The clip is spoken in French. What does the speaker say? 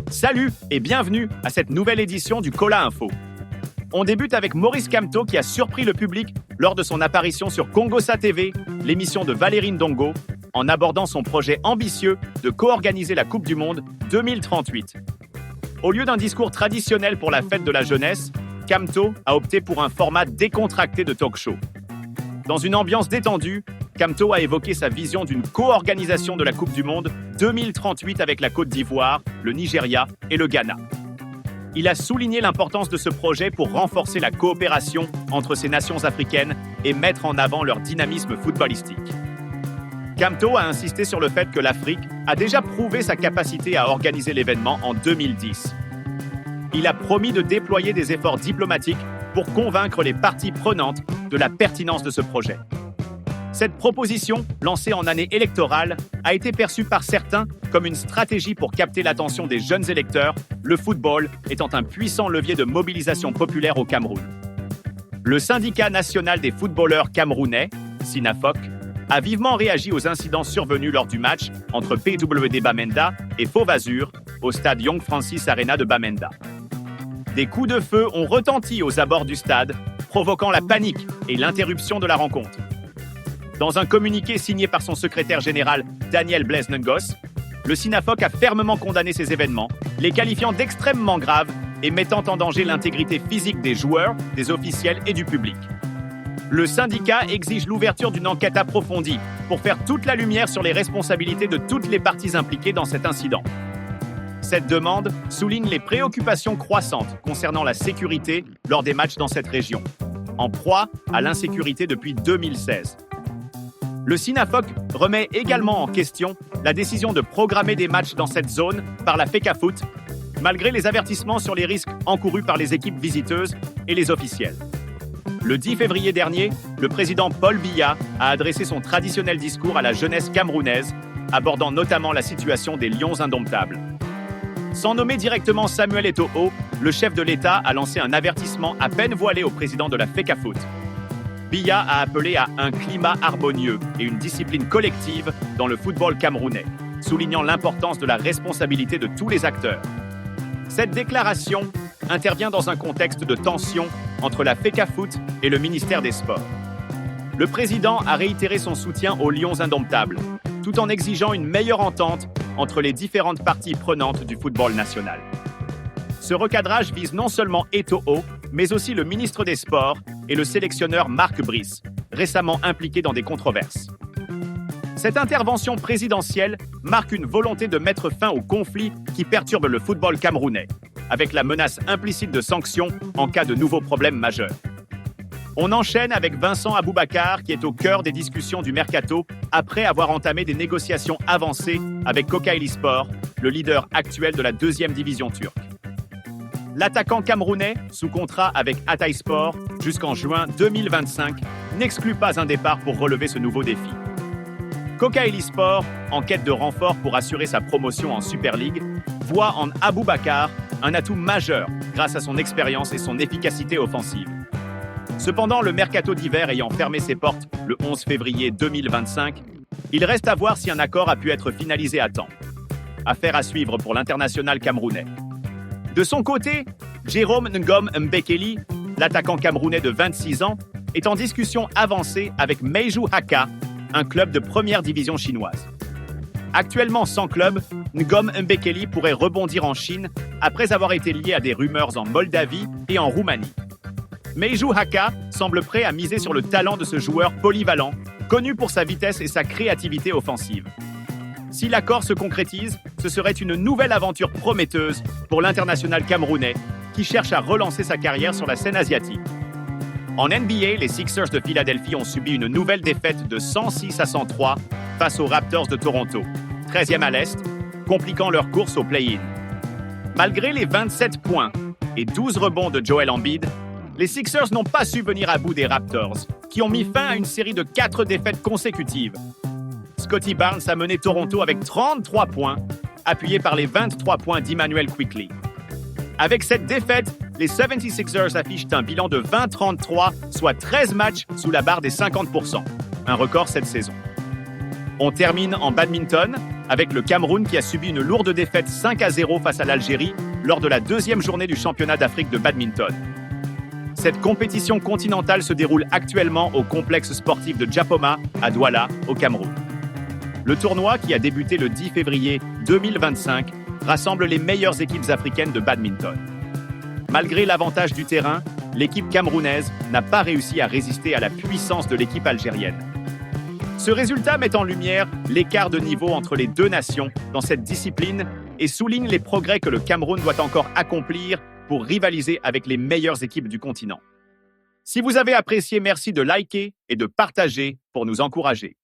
Salut et bienvenue à cette nouvelle édition du Cola Info. On débute avec Maurice Kamto qui a surpris le public lors de son apparition sur Congossa TV, l'émission de Valérie Ndongo, en abordant son projet ambitieux de co-organiser la Coupe du Monde 2038. Au lieu d'un discours traditionnel pour la fête de la jeunesse, Kamto a opté pour un format décontracté de talk-show. Dans une ambiance détendue, Kamto a évoqué sa vision d'une co-organisation de la Coupe du Monde 2038 avec la Côte d'Ivoire, le Nigeria et le Ghana. Il a souligné l'importance de ce projet pour renforcer la coopération entre ces nations africaines et mettre en avant leur dynamisme footballistique. Kamto a insisté sur le fait que l'Afrique a déjà prouvé sa capacité à organiser l'événement en 2010. Il a promis de déployer des efforts diplomatiques pour convaincre les parties prenantes de la pertinence de ce projet. Cette proposition, lancée en année électorale, a été perçue par certains comme une stratégie pour capter l'attention des jeunes électeurs, le football étant un puissant levier de mobilisation populaire au Cameroun. Le syndicat national des footballeurs camerounais, SINAFOC, a vivement réagi aux incidents survenus lors du match entre PWD Bamenda et Fauve Azur au stade Young Francis Arena de Bamenda. Des coups de feu ont retenti aux abords du stade, provoquant la panique et l'interruption de la rencontre. Dans un communiqué signé par son secrétaire général Daniel Blaise Ngos, le SINAFOC a fermement condamné ces événements, les qualifiant d'extrêmement graves et mettant en danger l'intégrité physique des joueurs, des officiels et du public. Le syndicat exige l'ouverture d'une enquête approfondie pour faire toute la lumière sur les responsabilités de toutes les parties impliquées dans cet incident. Cette demande souligne les préoccupations croissantes concernant la sécurité lors des matchs dans cette région, en proie à l'insécurité depuis 2016. Le SINAFOC remet également en question la décision de programmer des matchs dans cette zone par la FECAFOOT, malgré les avertissements sur les risques encourus par les équipes visiteuses et les officiels. Le 10 février dernier, le président Paul Biya a adressé son traditionnel discours à la jeunesse camerounaise, abordant notamment la situation des Lions indomptables. Sans nommer directement Samuel Eto'o, le chef de l'État a lancé un avertissement à peine voilé au président de la FECAFOOT. Biya a appelé à un climat harmonieux et une discipline collective dans le football camerounais, soulignant l'importance de la responsabilité de tous les acteurs. Cette déclaration intervient dans un contexte de tension entre la FECAFOOT et le ministère des Sports. Le président a réitéré son soutien aux Lions indomptables, tout en exigeant une meilleure entente entre les différentes parties prenantes du football national. Ce recadrage vise non seulement Eto'o, mais aussi le ministre des Sports et le sélectionneur Marc Brice, récemment impliqué dans des controverses. Cette intervention présidentielle marque une volonté de mettre fin au conflit qui perturbe le football camerounais, avec la menace implicite de sanctions en cas de nouveaux problèmes majeurs. On enchaîne avec Vincent Aboubakar qui est au cœur des discussions du mercato après avoir entamé des négociations avancées avec Kocaelispor, le leader actuel de la 2e division turque. L'attaquant camerounais, sous contrat avec Hatayspor jusqu'en juin 2025, n'exclut pas un départ pour relever ce nouveau défi. Kocaelispor, en quête de renfort pour assurer sa promotion en Super League, voit en Aboubakar un atout majeur grâce à son expérience et son efficacité offensive. Cependant, le mercato d'hiver ayant fermé ses portes le 11 février 2025, il reste à voir si un accord a pu être finalisé à temps. Affaire à suivre pour l'international camerounais. De son côté, Jérôme Ngom Mbekeli, l'attaquant camerounais de 26 ans, est en discussion avancée avec Meiju Haka, un club de première division chinoise. Actuellement sans club, Ngom Mbekeli pourrait rebondir en Chine après avoir été lié à des rumeurs en Moldavie et en Roumanie. Meiju Haka semble prêt à miser sur le talent de ce joueur polyvalent, connu pour sa vitesse et sa créativité offensive. Si l'accord se concrétise, ce serait une nouvelle aventure prometteuse pour l'international camerounais qui cherche à relancer sa carrière sur la scène asiatique. En NBA, les Sixers de Philadelphie ont subi une nouvelle défaite de 106-103 face aux Raptors de Toronto, 13e à l'Est, compliquant leur course au play-in. Malgré les 27 points et 12 rebonds de Joel Embiid, les Sixers n'ont pas su venir à bout des Raptors, qui ont mis fin à une série de 4 défaites consécutives. Scottie Barnes a mené Toronto avec 33 points, appuyé par les 23 points d'Immanuel Quickley. Avec cette défaite, les 76ers affichent un bilan de 20-33, soit 13 matchs sous la barre des 50%, un record cette saison. On termine en badminton avec le Cameroun qui a subi une lourde défaite 5-0 face à l'Algérie lors de la deuxième journée du championnat d'Afrique de badminton. Cette compétition continentale se déroule actuellement au complexe sportif de Djapoma à Douala, au Cameroun. Le tournoi, qui a débuté le 10 février 2025, rassemble les meilleures équipes africaines de badminton. Malgré l'avantage du terrain, l'équipe camerounaise n'a pas réussi à résister à la puissance de l'équipe algérienne. Ce résultat met en lumière l'écart de niveau entre les deux nations dans cette discipline et souligne les progrès que le Cameroun doit encore accomplir pour rivaliser avec les meilleures équipes du continent. Si vous avez apprécié, merci de liker et de partager pour nous encourager.